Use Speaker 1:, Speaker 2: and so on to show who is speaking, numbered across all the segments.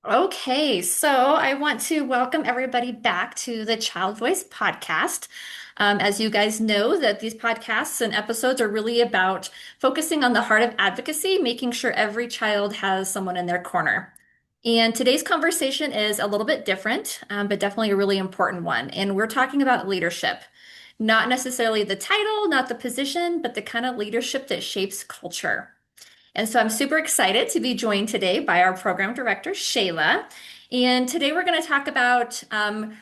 Speaker 1: Okay, so I want to welcome everybody back to the Child Voice podcast. As you guys know, that these podcasts and episodes are really about focusing on the heart of advocacy, making sure every child has someone in their corner. And today's conversation is a little bit different, but definitely a really important one. And we're talking about leadership, not necessarily the title, not the position, but the kind of leadership that shapes culture. And so I'm super excited to be joined today by our program director, Shayla. And today we're going to talk about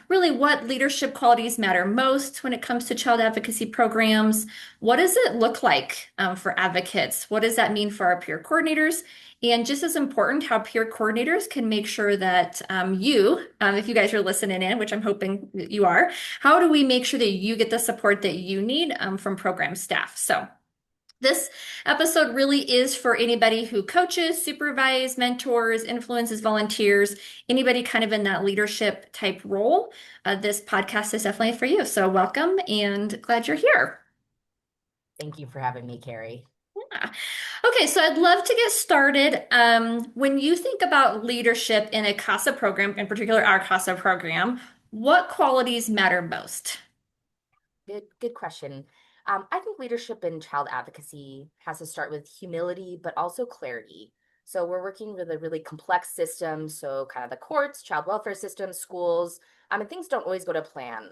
Speaker 1: really what leadership qualities matter most when it comes to child advocacy programs. What does it look like for advocates? What does that mean for our peer coordinators? And just as important, how peer coordinators can make sure that if you guys are listening in, which I'm hoping that you are, how do we make sure that you get the support that you need from program staff? So this episode really is for anybody who coaches, supervises, mentors, influences, volunteers, anybody kind of in that leadership type role. This podcast is definitely for you. So, welcome and glad you're here.
Speaker 2: Thank you for having me, Carrie.
Speaker 1: Yeah. Okay, so I'd love to get started. When you think about leadership in a CASA program, in particular our CASA program, what qualities matter most?
Speaker 2: Good question. I think leadership in child advocacy has to start with humility, but also clarity. So we're working with a really complex system. So kind of the courts, child welfare system, schools, and things don't always go to plan.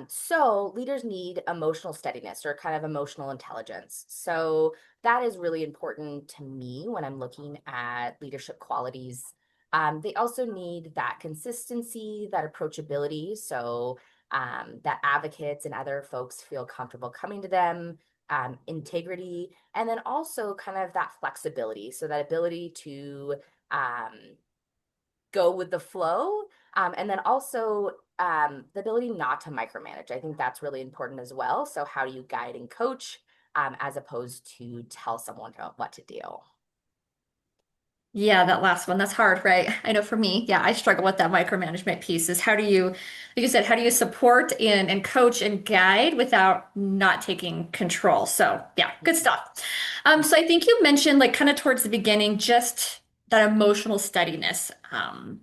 Speaker 2: So leaders need emotional steadiness or kind of emotional intelligence. So that is really important to me when I'm looking at leadership qualities. They also need that consistency, that approachability, so that advocates and other folks feel comfortable coming to them, integrity, and then also kind of that flexibility, so that ability to um, go with the flow. And then also the ability not to micromanage. I think that's really important as well. So, how do you guide and coach as opposed to tell someone what to do?
Speaker 1: Yeah, that last one, that's hard, right? I know for me, yeah, I struggle with that micromanagement piece is how do you, like you said, how do you support and coach and guide without not taking control? So yeah, good stuff. So I think you mentioned like kind of towards the beginning, just that emotional steadiness. And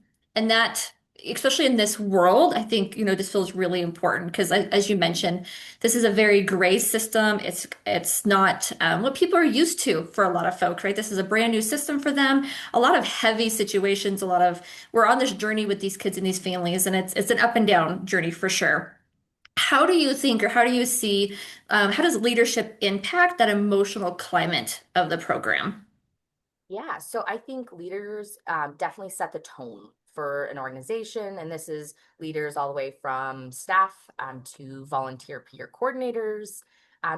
Speaker 1: that, especially in this world, I think, this feels really important because as you mentioned, this is a very gray system. It's not what people are used to for a lot of folks, right? This is a brand new system for them. A lot of heavy situations, we're on this journey with these kids and these families, and it's an up and down journey for sure. How do you think, or how do you see, how does leadership impact that emotional climate of the program?
Speaker 2: Yeah, so I think leaders definitely set the tone for an organization, and this is leaders all the way from staff to volunteer peer coordinators.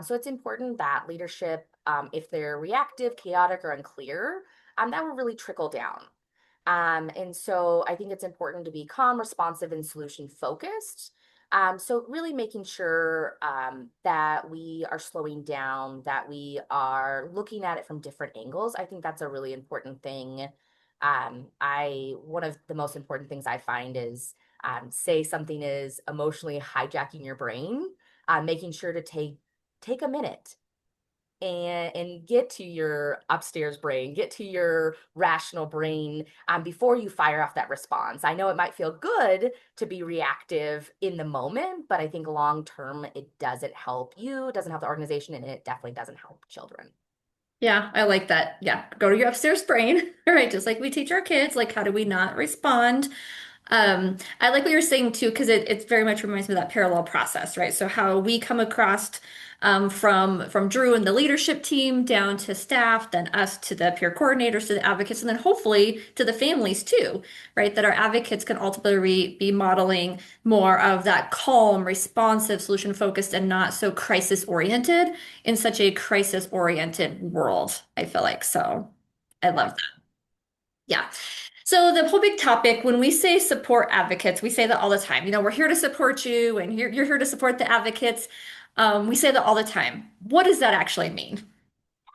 Speaker 2: So it's important that leadership, if they're reactive, chaotic, or unclear, that will really trickle down. And so I think it's important to be calm, responsive, and solution focused. So really making sure that we are slowing down, that we are looking at it from different angles. I think that's a really important thing. I One of the most important things I find is say something is emotionally hijacking your brain, making sure to take a minute and get to your upstairs brain, get to your rational brain before you fire off that response. I know it might feel good to be reactive in the moment, but I think long term it doesn't help you, it doesn't help the organization, and it definitely doesn't help children.
Speaker 1: Yeah, I like that. Yeah, go to your upstairs brain. All right, just like we teach our kids, like how do we not respond? I like what you're saying too, because it very much reminds me of that parallel process, right? So how we come across from Drew and the leadership team down to staff, then us to the peer coordinators, to the advocates, and then hopefully to the families too, right? That our advocates can ultimately be modeling more of that calm, responsive, solution focused, and not so crisis oriented in such a crisis oriented world, I feel like. So I love
Speaker 2: Yes.
Speaker 1: that. Yeah. So the whole big topic, when we say support advocates, we say that all the time. We're here to support you, and you're here to support the advocates. We say that all the time. What does that actually mean?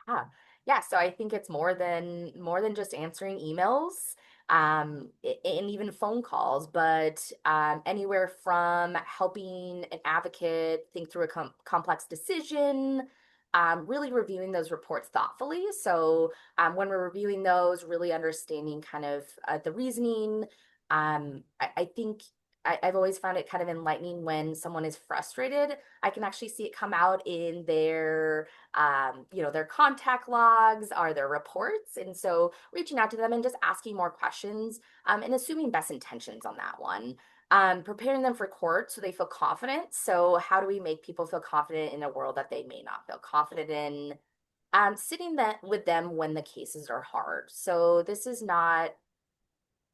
Speaker 2: Yeah. Yeah. So I think it's more than just answering emails, and even phone calls, but anywhere from helping an advocate think through a complex decision, really reviewing those reports thoughtfully. So when we're reviewing those, really understanding kind of the reasoning. I think I've always found it kind of enlightening when someone is frustrated. I can actually see it come out in their, their contact logs or their reports. And so reaching out to them and just asking more questions and assuming best intentions on that one. Preparing them for court so they feel confident. So, how do we make people feel confident in a world that they may not feel confident in? Sitting that with them when the cases are hard. So, this is not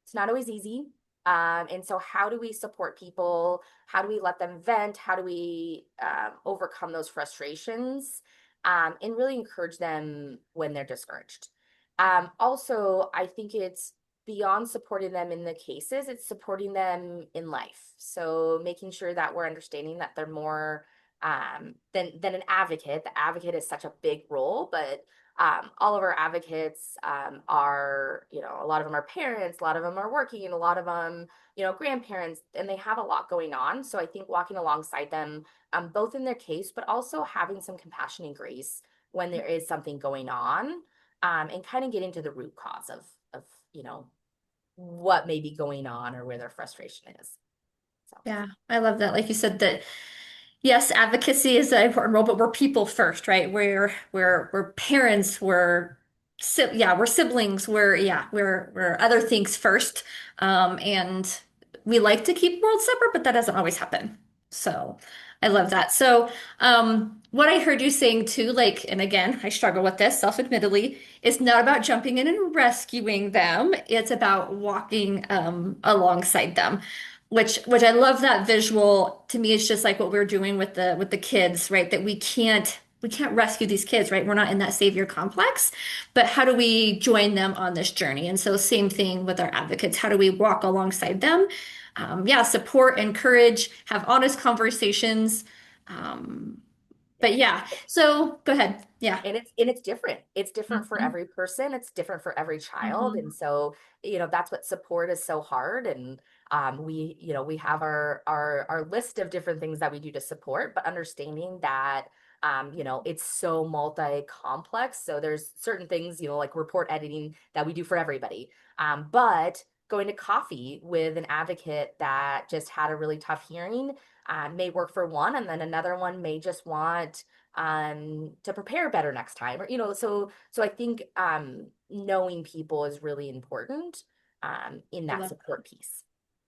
Speaker 2: it's not always easy. And so, how do we support people? How do we let them vent? How do we overcome those frustrations and really encourage them when they're discouraged? Also, I think it's beyond supporting them in the cases, it's supporting them in life. So, making sure that we're understanding that they're more than an advocate. The advocate is such a big role, but all of our advocates are, a lot of them are parents, a lot of them are working, and a lot of them, grandparents, and they have a lot going on. So I think walking alongside them, both in their case, but also having some compassion and grace when there is something going on, and kind of getting to the root cause of, what may be going on or where their frustration is. So,
Speaker 1: Yeah, I love that. Like you said, that yes, advocacy is an important role, but we're people first, right? We're parents, we're siblings, we're other things first. And we like to keep worlds separate, but that doesn't always happen. So I love that. So what I heard you saying too, like, and again, I struggle with this, self-admittedly, it's not about jumping in and rescuing them. It's about walking alongside them which I love that visual. To me, it's just like what we're doing with the kids, right? That we can't rescue these kids, right? We're not in that savior complex, but how do we join them on this journey? And so same thing with our advocates. How do we walk alongside them? Yeah, support, encourage, have honest conversations. Um, but
Speaker 2: yes.
Speaker 1: yeah, so go ahead. Yeah.
Speaker 2: And it's different. It's different for
Speaker 1: Mhm.
Speaker 2: every person. It's different for every child. And
Speaker 1: Mhm.
Speaker 2: so, that's what support is so hard. And we have our list of different things that we do to support, but understanding that it's so multi-complex. So there's certain things, like report editing that we do for everybody. But going to coffee with an advocate that just had a really tough hearing may work for one, and then another one may just want to prepare better next time, or so I think knowing people is really important in
Speaker 1: I
Speaker 2: that
Speaker 1: love
Speaker 2: support piece.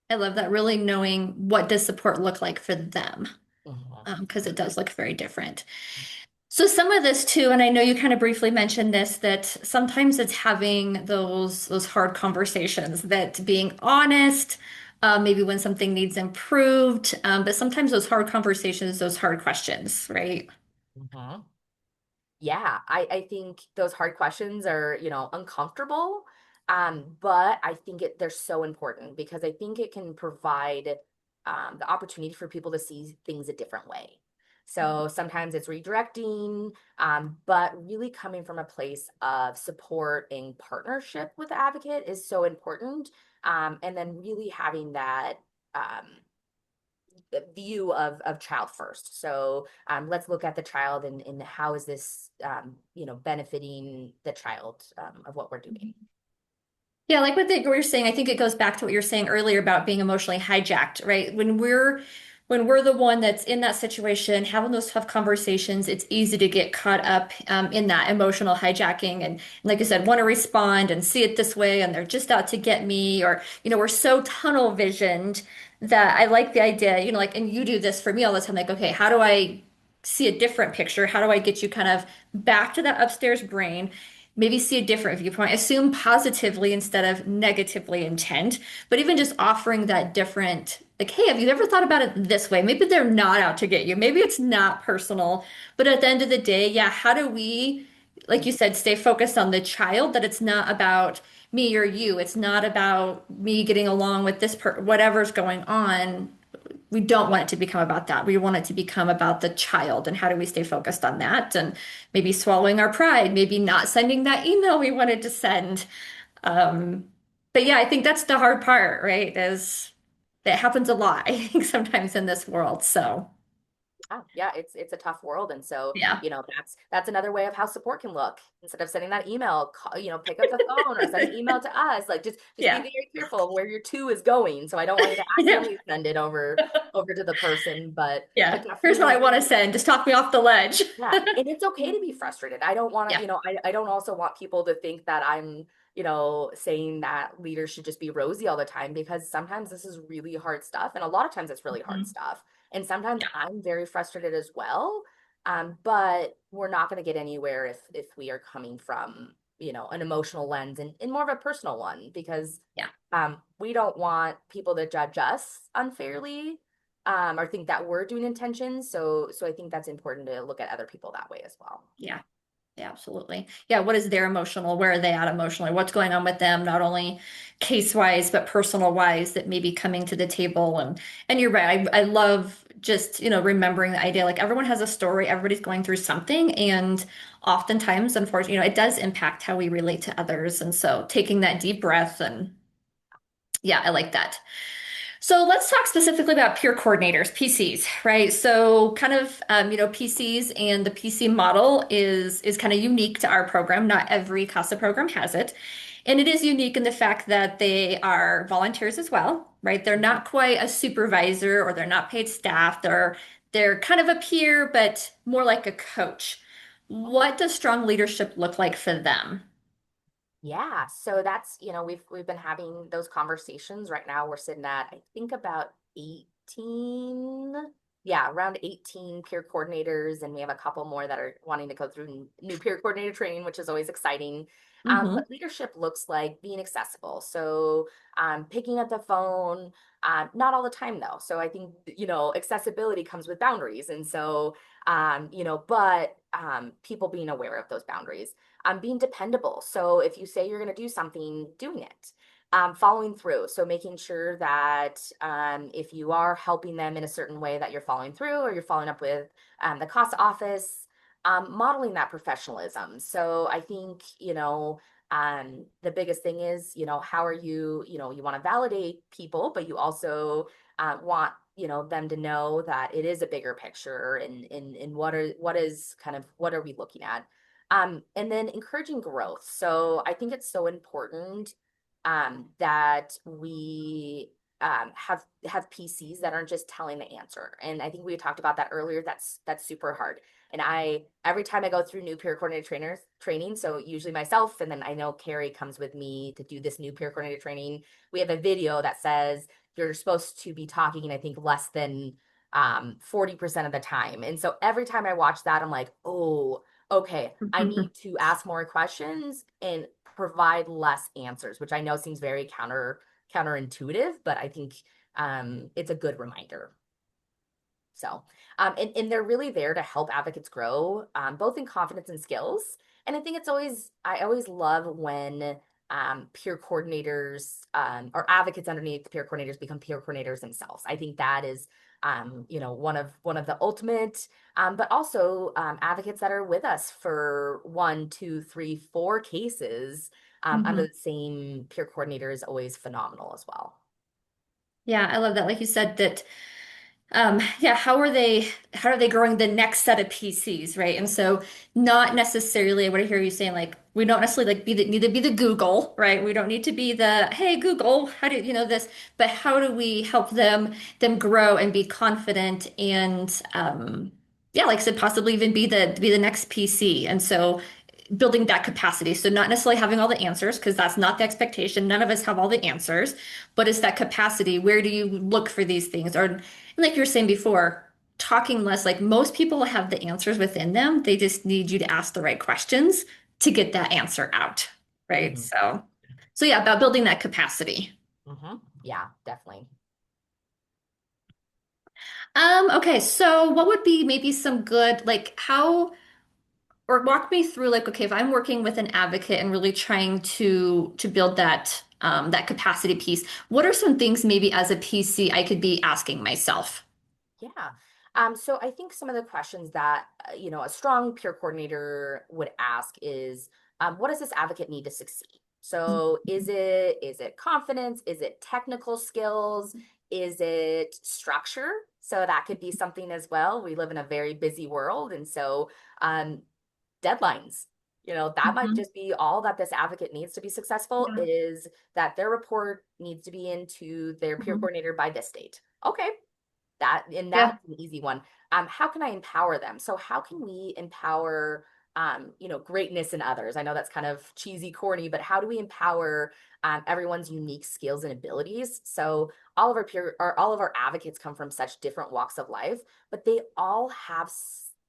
Speaker 1: I love that. Really knowing what does support look like for them,
Speaker 2: Mhm.
Speaker 1: because it does look very different. So some of this too, and I know you kind of briefly mentioned this, that sometimes it's having those hard conversations, that being honest, maybe when something needs improved, but sometimes those hard conversations, those hard questions, right?
Speaker 2: Mhm. Yeah, I think those hard questions are, uncomfortable. But I think they're so important because I think it can provide the opportunity for people to see things a different way. So sometimes it's redirecting, but really coming from a place of support and partnership with the advocate is so important. And then really having that um, view of child first. So let's look at the child and how is this, benefiting the child of what we're doing.
Speaker 1: Yeah, like what you're saying, I think it goes back to what you were saying earlier about being emotionally hijacked, right? When we're the one that's in that situation, having those tough conversations, it's easy to get caught up in that emotional hijacking and like I said, want to respond and see it this way, and they're just out to get me, or we're so tunnel visioned that I like the idea, like, and you do this for me all the time, like, okay, how do I see a different picture? How do I get you kind of back to that upstairs brain? Maybe see a different viewpoint, assume positively instead of negatively intent, but even just offering that different, like, hey, have you ever thought about it this way? Maybe they're not out to get you. Maybe it's not personal, but at the end of the day, yeah, how do we, like you said, stay focused on the child, that it's not about me or you. It's not about me getting along with whatever's going on. We don't want it to become about that. We want it to become about the child, and how do we stay focused on that? And maybe swallowing our pride, maybe not sending that email we wanted to send. Um, but yeah, I think that's the hard part, right? Is that happens a lot, I think, sometimes in this world. So
Speaker 2: Oh, yeah, it's a tough world, and so
Speaker 1: Yeah.
Speaker 2: that's another way of how support can look. Instead of sending that email, pick up the phone or send an email to us. Like just be
Speaker 1: Yeah.
Speaker 2: very careful of where your two is going. So I don't want you to
Speaker 1: Yeah.
Speaker 2: accidentally send it over to the person, but
Speaker 1: Yeah. Here's what I want to
Speaker 2: definitely.
Speaker 1: send. Just talk me off the ledge.
Speaker 2: Yeah, and it's okay to be frustrated. I don't want to,
Speaker 1: Yeah.
Speaker 2: I don't also want people to think that I'm, saying that leaders should just be rosy all the time because sometimes this is really hard stuff. And a lot of times it's really hard
Speaker 1: Mhm.
Speaker 2: stuff. And sometimes
Speaker 1: Yeah.
Speaker 2: I'm very frustrated as well. But we're not going to get anywhere if we are coming from, an emotional lens and more of a personal one because
Speaker 1: Yeah.
Speaker 2: we don't want people to judge us unfairly or think that we're doing intentions. So I think that's important to look at other people that way as well.
Speaker 1: Yeah. Yeah, absolutely. Yeah, what is their emotional? Where are they at emotionally? What's going on with them, not only case wise, but personal wise that may be coming to the table. And you're right. I love just, remembering the idea like everyone has a story, everybody's going through something. And oftentimes, unfortunately, it does impact how we relate to others. And so taking that deep breath and yeah, I like that. So let's talk specifically about peer coordinators, PCs, right? So kind of, PCs and the PC model is kind of unique to our program. Not every CASA program has it. And it is unique in the fact that they are volunteers as well, right? They're
Speaker 2: Mhm.
Speaker 1: not quite a supervisor or they're not paid staff. They're kind of a peer, but more like a coach. What does strong leadership look like for them?
Speaker 2: Yeah, so that's, we've been having those conversations. Right now we're sitting at I think about 18, yeah, around 18 peer coordinators, and we have a couple more that are wanting to go through new peer coordinator training, which is always exciting.
Speaker 1: Hmm.
Speaker 2: But leadership looks like being accessible. So picking up the phone, not all the time though. So I think, accessibility comes with boundaries. And so but people being aware of those boundaries, being dependable. So if you say you're going to do something, doing it, following through. So making sure that if you are helping them in a certain way, that you're following through, or you're following up with the CASA office, modeling that professionalism. So I think, the biggest thing is, how are you, you want to validate people, but you also want them to know that it is a bigger picture and what are we looking at, and then encouraging growth. So I think it's so important that we have PCs that aren't just telling the answer. And I think we talked about that earlier. That's super hard. And I every time I go through new peer coordinator trainers training, so usually myself, and then I know Carrie comes with me to do this new peer coordinator training. We have a video that says you're supposed to be talking, I think, less than 40% of the time. And so every time I watch that, I'm like, oh, okay, I need to ask more questions and provide less answers, which I know seems very counterintuitive, but I think it's a good reminder. So, and they're really there to help advocates grow, both in confidence and skills. And I always love when peer coordinators or advocates underneath the peer coordinators become peer coordinators themselves. I think that is, one of the ultimate, but also advocates that are with us for 1, 2, 3, 4 cases under
Speaker 1: Hmm.
Speaker 2: the same peer coordinator is always phenomenal as well.
Speaker 1: Yeah, I love that. Like you said, that yeah, how are they growing the next set of PCs, right? And so not necessarily what I hear you saying, like we don't necessarily like need to be the Google, right? We don't need to be the, hey Google, how do you know this? But how do we help them grow and be confident and yeah, like I said, possibly even be the next PC. And so building that capacity. So not necessarily having all the answers, because that's not the expectation. None of us have all the answers, but it's that capacity. Where do you look for these things? Or and like you were saying before, talking less, like most people have the answers within them. They just need you to ask the right questions to get that answer out. Right.
Speaker 2: Hmm.
Speaker 1: So yeah, about building that capacity.
Speaker 2: Yeah, definitely.
Speaker 1: Okay, so what would be maybe some good, like how or walk me through like okay if I'm working with an advocate and really trying to build that that capacity piece, what are some things maybe as a PC I could be asking myself?
Speaker 2: Yeah. So I think some of the questions that, a strong peer coordinator would ask is, what does this advocate need to succeed? So is it confidence? Is it technical skills? Is it structure? So that could be something as well. We live in a very busy world. And so um, deadlines. That might
Speaker 1: Mhm.
Speaker 2: just be all that this advocate needs to be successful
Speaker 1: Yeah.
Speaker 2: is that their report needs to be into their peer
Speaker 1: Mhm.
Speaker 2: coordinator by this date. Okay,
Speaker 1: Yeah.
Speaker 2: that's an easy one. How can I empower them? So how can we empower greatness in others? I know that's kind of cheesy, corny, but how do we empower everyone's unique skills and abilities? So all of our advocates come from such different walks of life, but they all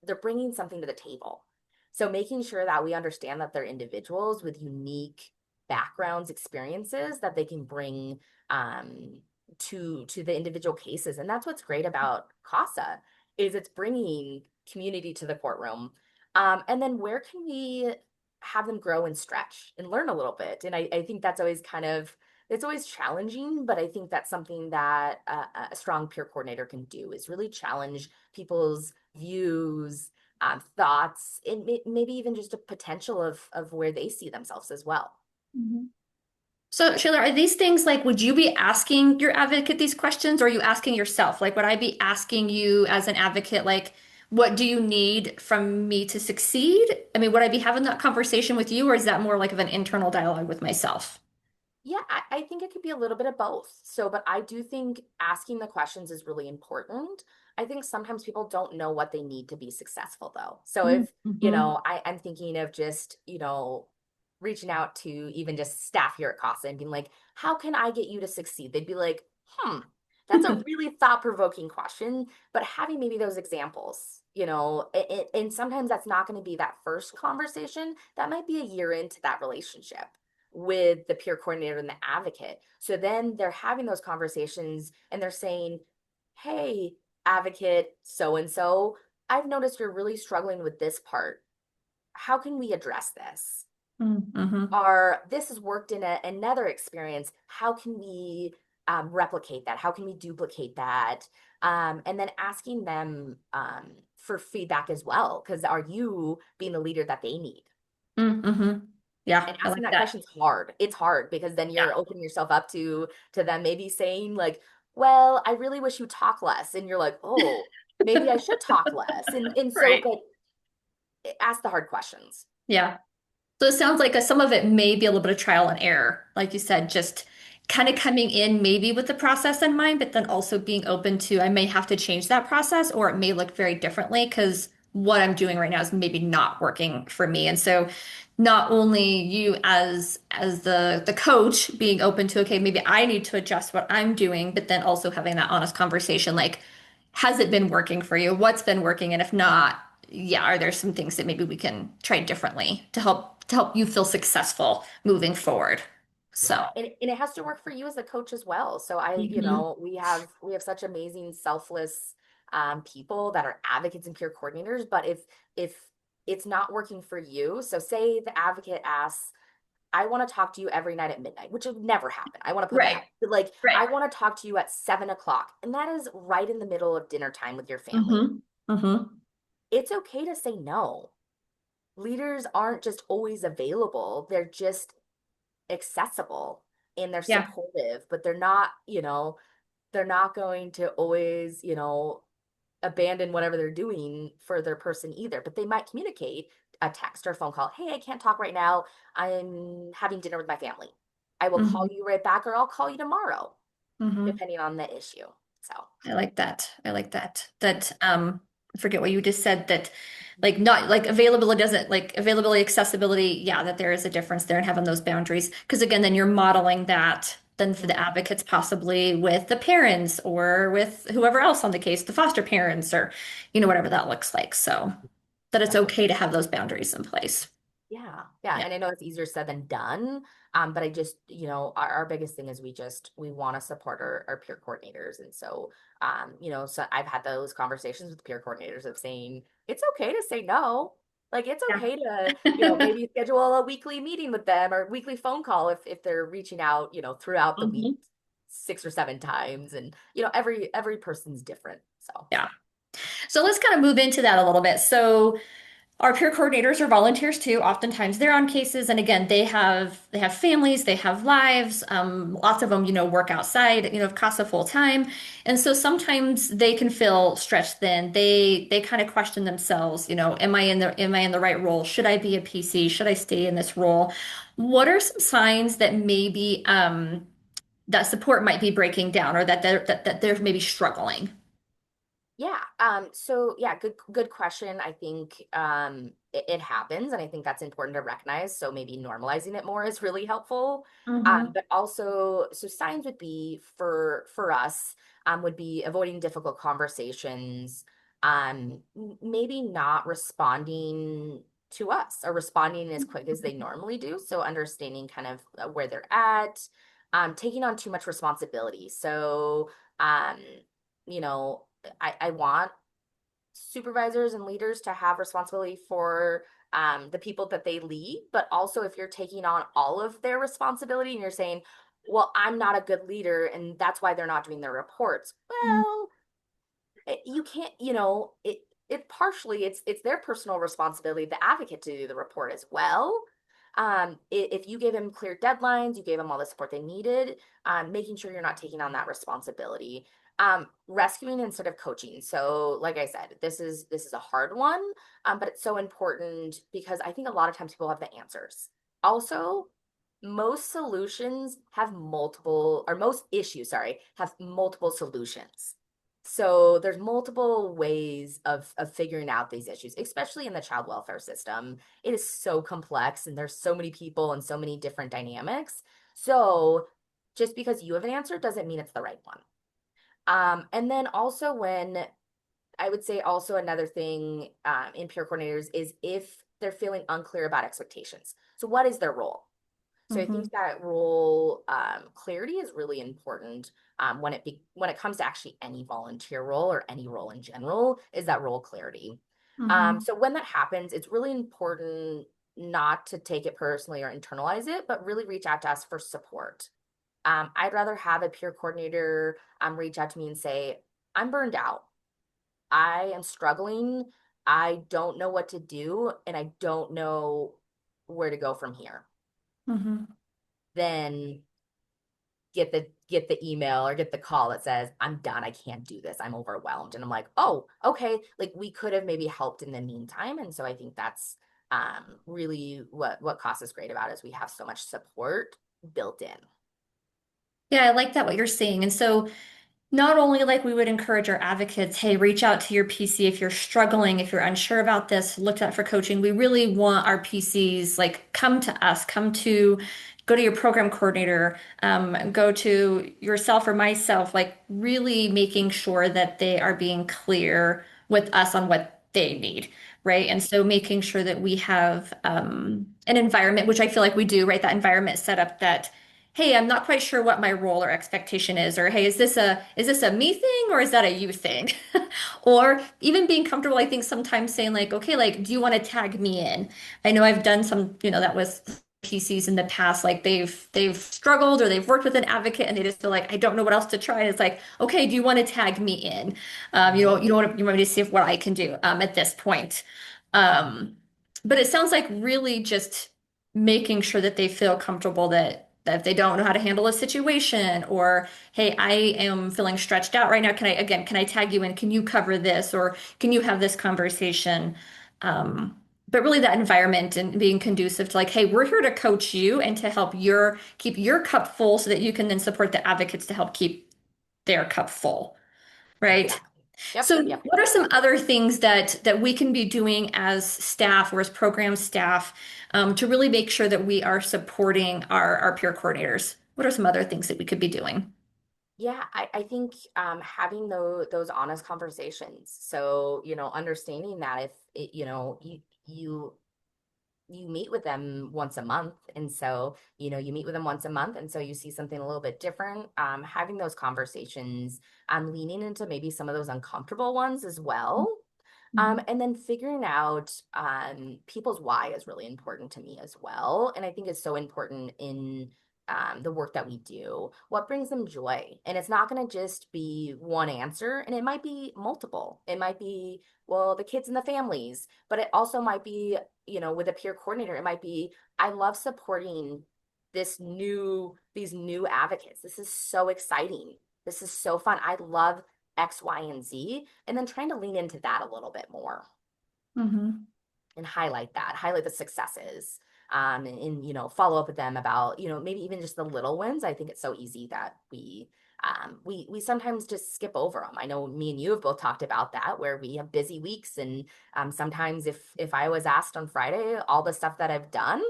Speaker 2: they're bringing something to the table. So making sure that we understand that they're individuals with unique backgrounds, experiences that they can bring um, to the individual cases. And that's what's great about CASA is it's bringing community to the courtroom. And then where can we have them grow and stretch and learn a little bit? And I think that's always it's always challenging, but I think that's something that a strong peer coordinator can do is really challenge people's views, thoughts, and maybe even just a potential of where they see themselves as well.
Speaker 1: Mhm. So, Shayla, are these things like, would you be asking your advocate these questions or are you asking yourself? Like, would I be asking you as an advocate, like, what do you need from me to succeed? I mean, would I be having that conversation with you or is that more like of an internal dialogue with myself?
Speaker 2: Yeah, I think it could be a little bit of both. So, but I do think asking the questions is really important. I think sometimes people don't know what they need to be successful, though. So, if,
Speaker 1: Mm-hmm.
Speaker 2: I'm thinking of just, reaching out to even just staff here at CASA and being like, how can I get you to succeed? They'd be like, that's a really thought-provoking question. But having maybe those examples, and sometimes that's not going to be that first conversation. That might be a year into that relationship with the peer coordinator and the advocate. So then they're having those conversations and they're saying, hey, advocate so and so, I've noticed you're really struggling with this part. How can we address this?
Speaker 1: Mm-hmm.
Speaker 2: Or this has worked in another experience. How can we replicate that? How can we duplicate that? And then asking them for feedback as well. Because are you being the leader that they need?
Speaker 1: Mm-hmm. Yeah,
Speaker 2: And
Speaker 1: I
Speaker 2: asking
Speaker 1: like
Speaker 2: that
Speaker 1: that.
Speaker 2: question's hard. It's hard because then
Speaker 1: Yeah.
Speaker 2: you're opening yourself up to them maybe saying like, "Well, I really wish you talk less." And you're like, "Oh, maybe I should talk less." And so
Speaker 1: Right.
Speaker 2: but ask the hard questions.
Speaker 1: Yeah. So it sounds like some of it may be a little bit of trial and error. Like you said, just kind of coming in maybe with the process in mind, but then also being open to I may have to change that process or it may look very differently because what I'm doing right now is maybe not working for me. And so not only you as the coach being open to, okay, maybe I need to adjust what I'm doing, but then also having that honest conversation like, has it been working for you? What's been working? And if not, yeah, are there some things that maybe we can try differently to help you feel successful moving forward? So,
Speaker 2: Yeah, and it has to work for you as a coach as well. So
Speaker 1: mhm.
Speaker 2: we have such amazing selfless people that are advocates and peer coordinators, but if it's not working for you, so say the advocate asks, I want to talk to you every night at midnight, which would never happen. I want to put that
Speaker 1: Right,
Speaker 2: out. But like,
Speaker 1: right.
Speaker 2: I want to talk to you at 7 o'clock. And that is right in the middle of dinner time with your family.
Speaker 1: Mm-hmm. Mm-hmm.
Speaker 2: It's okay to say no. Leaders aren't just always available, they're just accessible and they're
Speaker 1: Yeah.
Speaker 2: supportive, but they're not going to always, abandon whatever they're doing for their person either. But they might communicate a text or a phone call. Hey, I can't talk right now. I'm having dinner with my family. I will call
Speaker 1: Mm-hmm.
Speaker 2: you right back or I'll call you tomorrow,
Speaker 1: Mm-hmm.
Speaker 2: depending on the issue. So,
Speaker 1: I like that. I like that. I forget what you just said that like not like availability doesn't like availability, accessibility, yeah, that there is a difference there and having those boundaries. Because again, then you're modeling that then for the
Speaker 2: mhm,
Speaker 1: advocates possibly with the parents or with whoever else on the case, the foster parents or whatever that looks like. So that it's
Speaker 2: definitely.
Speaker 1: okay to have those boundaries in place.
Speaker 2: Yeah, yeah,
Speaker 1: Yeah.
Speaker 2: and I know it's easier said than done. But I just, our biggest thing is we want to support our peer coordinators, and so, so I've had those conversations with peer coordinators of saying it's okay to say no. Like it's okay to,
Speaker 1: Yeah.
Speaker 2: maybe schedule a weekly meeting with them or weekly phone call if they're reaching out, throughout the week
Speaker 1: Mhm.
Speaker 2: 6 or 7 times, and every person's different. So,
Speaker 1: Yeah. So let's kind of move into that a little bit. So Our peer coordinators are volunteers too. Oftentimes they're on cases, and again, they have families, they have lives. Lots of them, work outside, of CASA full time, and so sometimes they can feel stretched thin. They kind of question themselves. Am I in the right role? Should I be a PC? Should I stay in this role? What are some signs that maybe that support might be breaking down, or that they're maybe struggling?
Speaker 2: Yeah. So yeah, good question. I think it happens, and I think that's important to recognize. So maybe normalizing it more is really helpful.
Speaker 1: Mm-hmm.
Speaker 2: But also, so signs would be for us, would be avoiding difficult conversations, maybe not responding to us or responding as quick as they normally do. So understanding kind of where they're at, taking on too much responsibility. So um, you know, I want supervisors and leaders to have responsibility for the people that they lead, but also if you're taking on all of their responsibility and you're saying, well, I'm not a good leader and that's why they're not doing their reports. Well, you can't, it partially it's their personal responsibility, the advocate, to do the report as well. If you gave them clear deadlines, you gave them all the support they needed, making sure you're not taking on that responsibility. Rescuing instead of coaching. So like I said, this is a hard one, but it's so important because I think a lot of times people have the answers. Also, most solutions have multiple, or most issues, sorry, have multiple solutions. So there's multiple ways of figuring out these issues, especially in the child welfare system. It is so complex and there's so many people and so many different dynamics. So just because you have an answer doesn't mean it's the right one. And then also, when I would say also another thing in peer coordinators is if they're feeling unclear about expectations. So what is their role? So I
Speaker 1: Mm-hmm.
Speaker 2: think that role clarity is really important when it comes to actually any volunteer role or any role in general, is that role clarity.
Speaker 1: Mm-hmm.
Speaker 2: So when that happens, it's really important not to take it personally or internalize it, but really reach out to us for support. I'd rather have a peer coordinator reach out to me and say, I'm burned out. I am struggling. I don't know what to do, and I don't know where to go from here.
Speaker 1: Mm-hmm.
Speaker 2: Then get the email or get the call that says, I'm done, I can't do this, I'm overwhelmed. And I'm like, oh, okay, like we could have maybe helped in the meantime. And so I think that's really what CASA is great about, is we have so much support built in.
Speaker 1: Yeah, I like that what you're saying. And so not only like we would encourage our advocates, hey, reach out to your PC if you're struggling, if you're unsure about this, look out for coaching. We really want our PCs like come to us, go to your program coordinator, go to yourself or myself, like really making sure that they are being clear with us on what they need, right? And so making sure that we have an environment, which I feel like we do, right? That environment set up that hey, I'm not quite sure what my role or expectation is, or hey, is this a me thing or is that a you thing? Or even being comfortable, I think sometimes saying like, okay, like, do you want to tag me in? I know I've done some, that was PCs in the past, like they've struggled or they've worked with an advocate and they just feel like I don't know what else to try. And it's like, okay, do you want to tag me in?
Speaker 2: Mhm.
Speaker 1: You want me to see what I can do at this point. Um, but it sounds like really just making sure that they feel comfortable that if they don't know how to handle a situation or hey, I am feeling stretched out right now, can I tag you in? Can you cover this or can you have this conversation? But really that environment and being conducive to like, hey, we're here to coach you and to help keep your cup full so that you can then support the advocates to help keep their cup full, right?
Speaker 2: Exactly. Yep,
Speaker 1: So,
Speaker 2: yep.
Speaker 1: what are some other things that we can be doing as staff or as program staff to really make sure that we are supporting our peer coordinators? What are some other things that we could be doing?
Speaker 2: Yeah, I think having those honest conversations. So, understanding that if you meet with them once a month, and so you meet with them once a month, and so you see something a little bit different, having those conversations, leaning into maybe some of those uncomfortable ones as well.
Speaker 1: Mhm.
Speaker 2: And then figuring out people's why is really important to me as well. And I think it's so important in the work that we do, what brings them joy. And it's not going to just be one answer, and it might be multiple. It might be, well, the kids and the families, but it also might be, with a peer coordinator, it might be, I love supporting these new advocates. This is so exciting. This is so fun. I love X, Y, and Z. And then trying to lean into that a little bit more
Speaker 1: Hmm.
Speaker 2: and highlight the successes, and follow up with them about, maybe even just the little wins. I think it's so easy that we sometimes just skip over them. I know me and you have both talked about that, where we have busy weeks, and sometimes if I was asked on Friday all the stuff that I've done,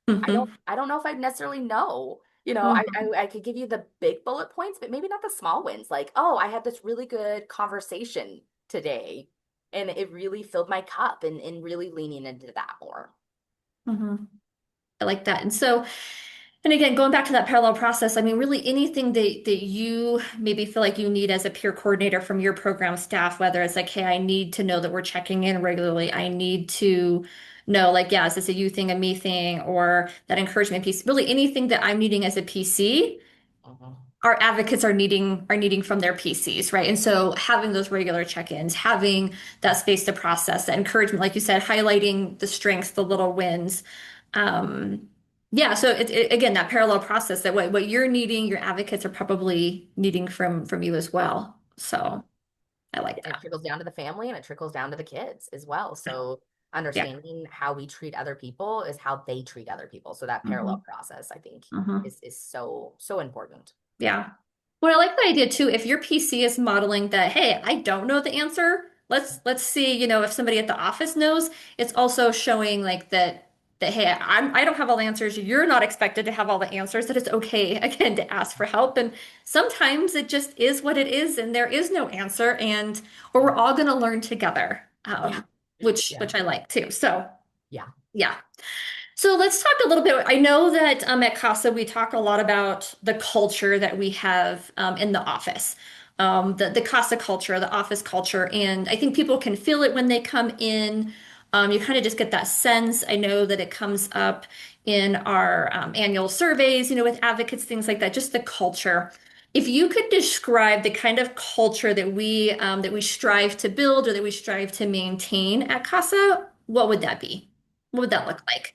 Speaker 1: Hmm.
Speaker 2: I don't know if I'd necessarily know. I could give you the big bullet points, but maybe not the small wins. Like, oh, I had this really good conversation today, and it really filled my cup, and really leaning into that more.
Speaker 1: Hmm. I like that. And so, and again, going back to that parallel process, I mean, really anything that you maybe feel like you need as a peer coordinator from your program staff, whether it's like, hey, I need to know that we're checking in regularly. I need to know, like, yeah, is this a you thing, a me thing, or that encouragement piece? Really anything that I'm needing as a PC,
Speaker 2: Mhm.
Speaker 1: our advocates are needing from their PCs, right? And so having those regular check-ins, having that space to process, that encouragement, like you said, highlighting the strengths, the little wins. Um, yeah, so again, that parallel process that what you're needing, your advocates are probably needing from you as well.
Speaker 2: Yeah.
Speaker 1: So I like
Speaker 2: And it
Speaker 1: that.
Speaker 2: trickles down to the family, and it trickles down to the kids as well. So
Speaker 1: Yeah.
Speaker 2: understanding how we treat other people is how they treat other people. So that
Speaker 1: Hmm.
Speaker 2: parallel process, I think,
Speaker 1: Hmm.
Speaker 2: is so, so important.
Speaker 1: Yeah. Well, I like the idea too. If your PC is modeling that, hey, I don't know the answer. Let's see, if somebody at the office knows, it's also showing like that hey, I don't have all the answers. You're not expected to have all the answers, that it's okay again to ask for help. And sometimes it just is what it is, and there is no answer, and or we're all gonna learn together.
Speaker 2: Yeah. Yeah.
Speaker 1: Which I like too. So
Speaker 2: Yeah.
Speaker 1: yeah. So let's talk a little bit. I know that at CASA we talk a lot about the culture that we have in the office, the CASA culture, the office culture, and I think people can feel it when they come in. You kind of just get that sense. I know that it comes up in our annual surveys, with advocates, things like that. Just the culture. If you could describe the kind of culture that we strive to build or that we strive to maintain at CASA, what would that be? What would that
Speaker 2: Yeah.
Speaker 1: look like?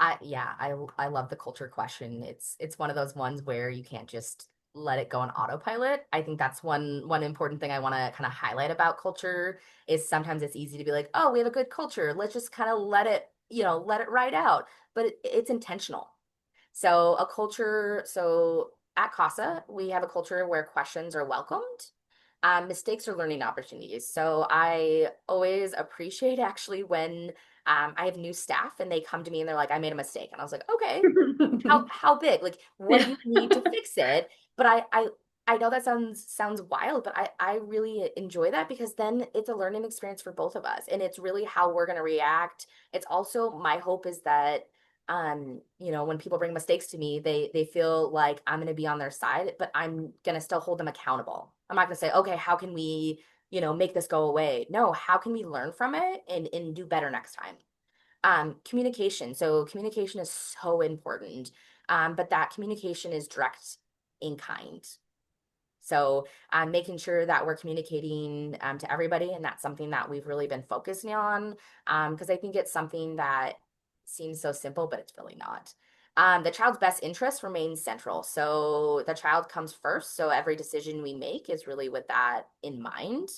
Speaker 2: I love the culture question. It's one of those ones where you can't just let it go on autopilot. I think that's one important thing I want to kind of highlight about culture is sometimes it's easy to be like, "Oh, we have a good culture. Let's just kind of let it ride out." But it's intentional. So at CASA, we have a culture where questions are welcomed. Mistakes are learning opportunities. So I always appreciate actually when I have new staff and they come to me and they're like, I made a mistake. And I was like, okay, how big? Like, what do
Speaker 1: Yeah.
Speaker 2: you need to fix it? But I know that sounds wild, but I really enjoy that because then it's a learning experience for both of us. And it's really how we're gonna react. It's also my hope is that when people bring mistakes to me, they feel like I'm gonna be on their side, but I'm gonna still hold them accountable. I'm not gonna say, okay, how can we, make this go away? No, how can we learn from it and do better next time? Communication. So communication is so important. But that communication is direct in kind. So making sure that we're communicating to everybody, and that's something that we've really been focusing on because I think it's something that seems so simple, but it's really not. The child's best interest remains central. So the child comes first. So every decision we make is really with that in mind.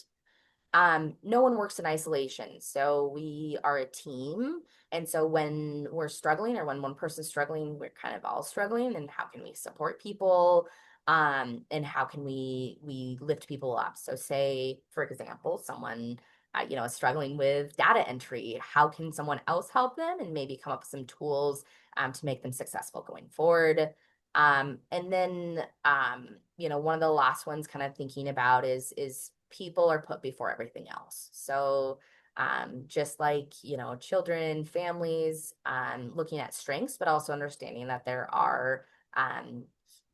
Speaker 2: No one works in isolation. So we are a team. And so when we're struggling or when one person's struggling, we're kind of all struggling. And how can we support people? And how can we lift people up? So say, for example, someone is struggling with data entry. How can someone else help them and maybe come up with some tools to make them successful going forward? And then one of the last ones kind of thinking about is people are put before everything else. So just like, children, families, looking at strengths, but also understanding that um,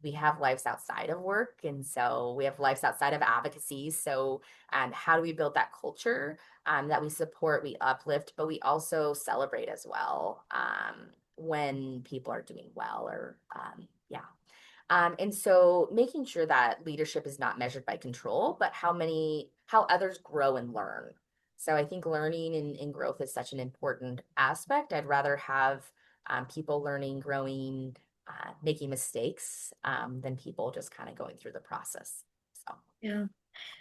Speaker 2: we have lives outside of work. And so we have lives outside of advocacy. So how do we build that culture that we support, we uplift, but we also celebrate as well? when people are doing well or yeah. And so making sure that leadership is not measured by control, but how others grow and learn. So I think learning and growth is such an important aspect. I'd rather have people learning, growing, making mistakes than people just kind of going through the process. So,
Speaker 1: Yeah.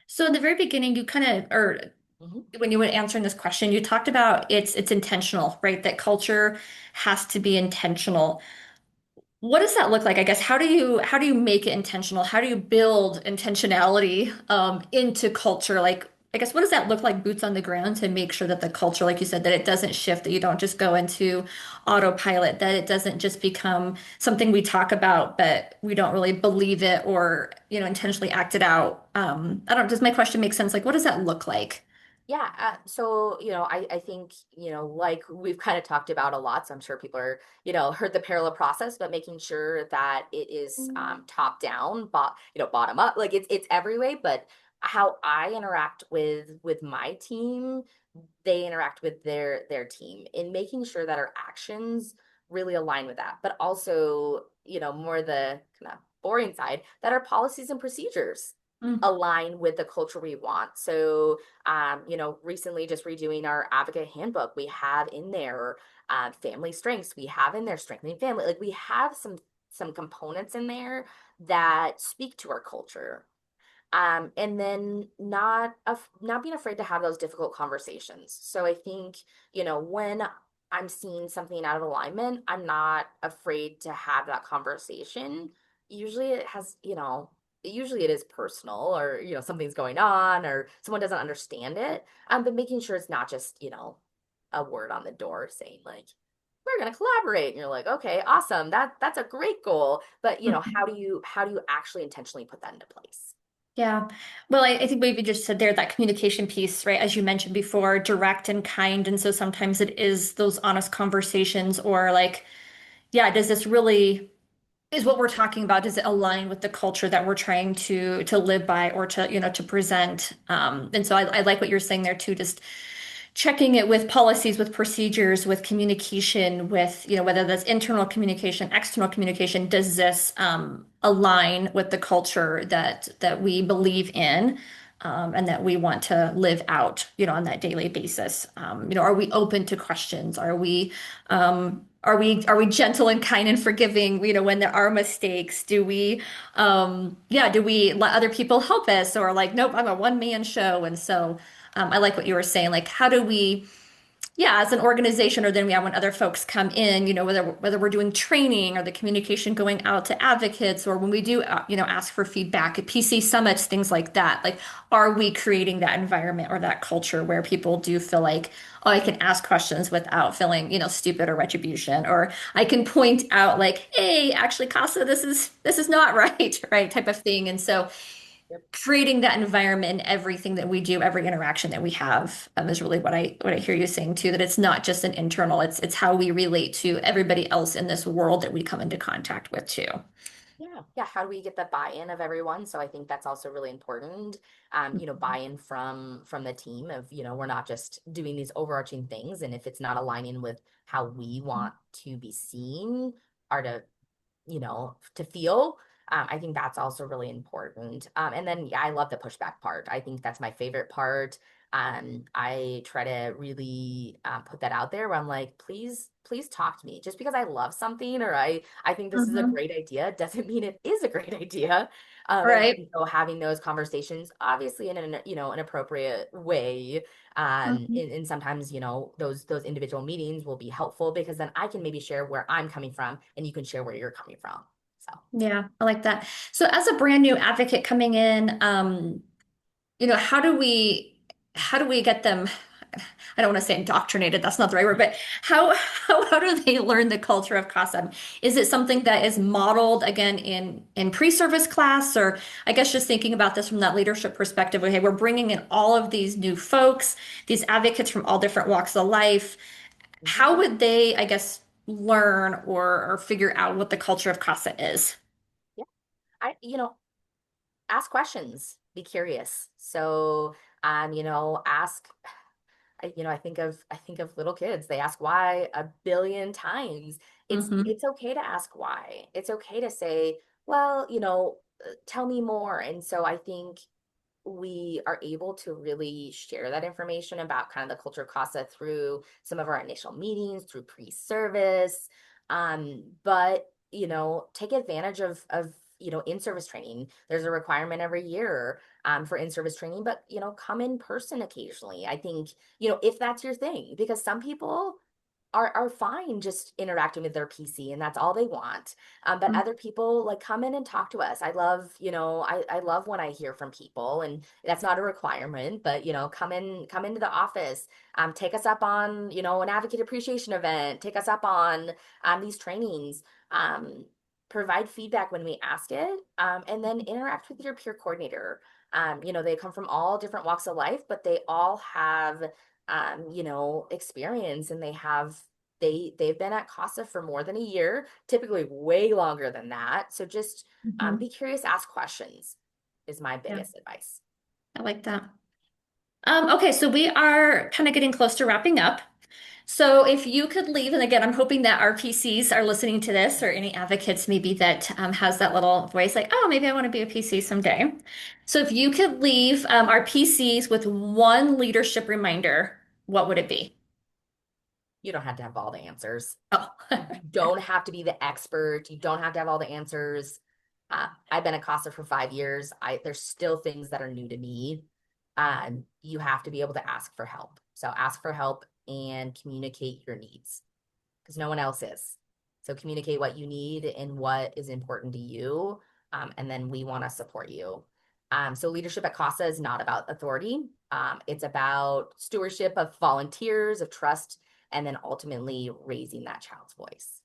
Speaker 1: So in the very beginning, you kind of, or
Speaker 2: mhm.
Speaker 1: when you were answering this question, you talked about it's intentional, right? That culture has to be intentional. What does that look like? I guess how do you make it intentional? How do you build intentionality into culture? Like, I guess what does that look like boots on the ground to make sure that the culture, like you said, that it doesn't shift, that you don't just go into autopilot, that it doesn't just become something we talk about, but we don't really believe it or, intentionally act it out. I don't, does my question make sense? Like, what does that look like?
Speaker 2: Yeah, so I think like we've kind of talked about a lot. So I'm sure people are heard the parallel process, but making sure that it is top down, bottom up. Like it's every way. But how I interact with my team, they interact with their team, in making sure that our actions really align with that. But also more the kind of boring side, that our policies and procedures
Speaker 1: Mm,
Speaker 2: align with the culture we want. So recently just redoing our advocate handbook, we have in there family strengths, we have in there strengthening family. Like we have some components in there that speak to our culture. And then not being afraid to have those difficult conversations. So I think, when I'm seeing something out of alignment, I'm not afraid to have that conversation. Usually it has, usually it is personal, or something's going on, or someone doesn't understand it. But making sure it's not just a word on the door saying like we're going to collaborate, and you're like, okay, awesome, that's a great goal, but
Speaker 1: mhm.
Speaker 2: how do you actually intentionally put that into place?
Speaker 1: Yeah. Well, I think what you just said there, that communication piece, right? As you mentioned before, direct and kind. And so sometimes it is those honest conversations or like, yeah, does this really, is what we're talking about, does it align with the culture that we're trying to live by or to, to present? And so I like what you're saying there too, just checking it with policies, with procedures, with communication, with, whether that's internal communication, external communication, does this align with the culture that we believe in and that we want to live out, on that daily basis? Are we open to questions? Are we gentle and kind and forgiving, when there are mistakes? Do we let other people help us or like, nope, I'm a one-man show? And so I like what you were saying. Like, how do we, yeah, as an organization, or then we have when other folks come in, whether we're doing training or the communication going out to advocates, or when we do, ask for feedback at PC summits, things like that. Like, are we creating that environment or that culture where people do feel like, oh, I can ask questions without feeling, stupid or retribution, or I can point out like, hey, actually, CASA, this is not right, right, type of thing. And so creating that environment in everything that we do, every interaction that we have, is really what I hear you saying too, that it's not just an internal, it's how we relate to everybody else in this world that we come into contact with too.
Speaker 2: Yeah, yeah. How do we get the buy-in of everyone? So I think that's also really important. Buy-in from the team of, we're not just doing these overarching things, and if it's not aligning with how we want to be seen or to feel. I think that's also really important. And then, yeah, I love the pushback part. I think that's my favorite part. I try to really put that out there where I'm like, please talk to me. Just because I love something, or I think this is a
Speaker 1: Mhm.
Speaker 2: great idea, doesn't mean it is a great idea.
Speaker 1: Right.
Speaker 2: And so having those conversations, obviously in an appropriate way,
Speaker 1: Mhm.
Speaker 2: and sometimes those individual meetings will be helpful, because then I can maybe share where I'm coming from and you can share where you're coming from. So
Speaker 1: Yeah, I like that. So as a brand new advocate coming in, how do we get them? I don't want to say indoctrinated, that's not the right word, but how do they learn the culture of CASA? Is it something that is modeled again in pre-service class, or I guess just thinking about this from that leadership perspective? Okay, we're bringing in all of these new folks, these advocates from all different walks of life.
Speaker 2: mhm.
Speaker 1: How would they, I guess, learn or figure out what the culture of CASA is?
Speaker 2: Yeah, ask questions, be curious. So ask. I think of little kids. They ask why a billion times.
Speaker 1: Hmm.
Speaker 2: It's okay to ask why. It's okay to say, well, tell me more. And so I think we are able to really share that information about kind of the culture of CASA through some of our initial meetings, through pre-service. But take advantage of in-service training. There's a requirement every year for in-service training, but come in person occasionally. I think, if that's your thing, because some people are fine just interacting with their PC and that's all they want. But other people like come in and talk to us. I love, I love when I hear from people, and that's not a requirement, but come into the office, take us up on, an advocate appreciation event, take us up on these trainings, um, provide feedback when we ask it, and then interact with your peer coordinator. They come from all different walks of life, but they all have experience, and they've been at CASA for more than a year, typically way longer than that. So just
Speaker 1: Hmm.
Speaker 2: be curious, ask questions is my
Speaker 1: Yeah,
Speaker 2: biggest advice.
Speaker 1: I like that. Okay, so we are kind of getting close to wrapping up. So if you could leave, and again, I'm hoping that our PCs are listening to this, or any advocates maybe that has that little voice like, oh, maybe I want to be a PC someday. So if you could leave our PCs with one leadership reminder, what would it be?
Speaker 2: You don't have to have all the answers.
Speaker 1: Oh,
Speaker 2: You don't have to be the expert. You don't have to have all the answers. I've been a CASA for 5 years. There's still things that are new to me. You have to be able to ask for help. So ask for help and communicate your needs, because no one else is. So communicate what you need and what is important to you. And then we want to support you. So leadership at CASA is not about authority. It's about stewardship of volunteers, of trust, and then ultimately raising that child's voice.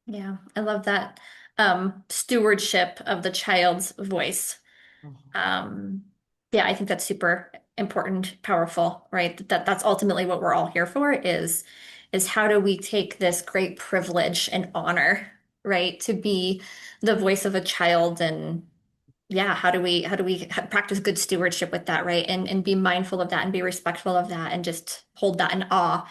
Speaker 1: yeah, I love that stewardship of the child's voice.
Speaker 2: Mhm.
Speaker 1: Um, yeah, I think that's super important, powerful, right? That's ultimately what we're all here for is how do we take this great privilege and honor, right, to be the voice of a child, and yeah, how do we practice good stewardship with that, right? And be mindful of that and be respectful of that and just hold that in awe.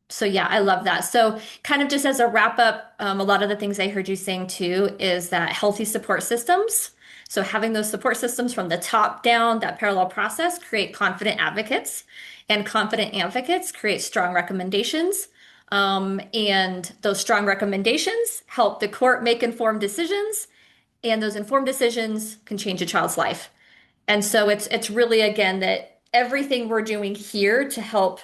Speaker 1: So yeah, I love that. So kind of just as a wrap up, a lot of the things I heard you saying too is that healthy support systems. So having those support systems from the top down, that parallel process, create confident advocates, and confident advocates create strong recommendations. And those strong recommendations help the court make informed decisions, and those informed decisions can change a child's life. And so it's really again that everything we're doing here to help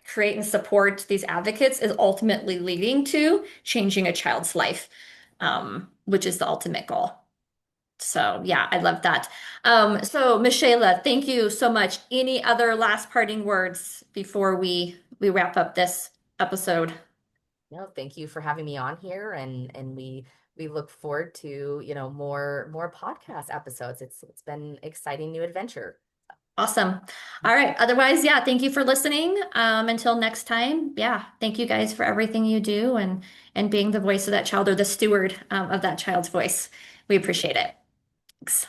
Speaker 1: create and support these advocates is ultimately leading to changing a child's life, which is the ultimate goal. So yeah, I love that. So Miss Shayla, thank you so much. Any other last parting words before we wrap up this episode?
Speaker 2: No, thank you for having me on here, and we look forward to, more podcast episodes. It's been exciting new adventure.
Speaker 1: Awesome. All right. Otherwise, yeah, thank you for listening. Until next time, yeah, thank you guys for everything you do and being the voice of that child or the steward of that child's voice. We appreciate it. Thanks.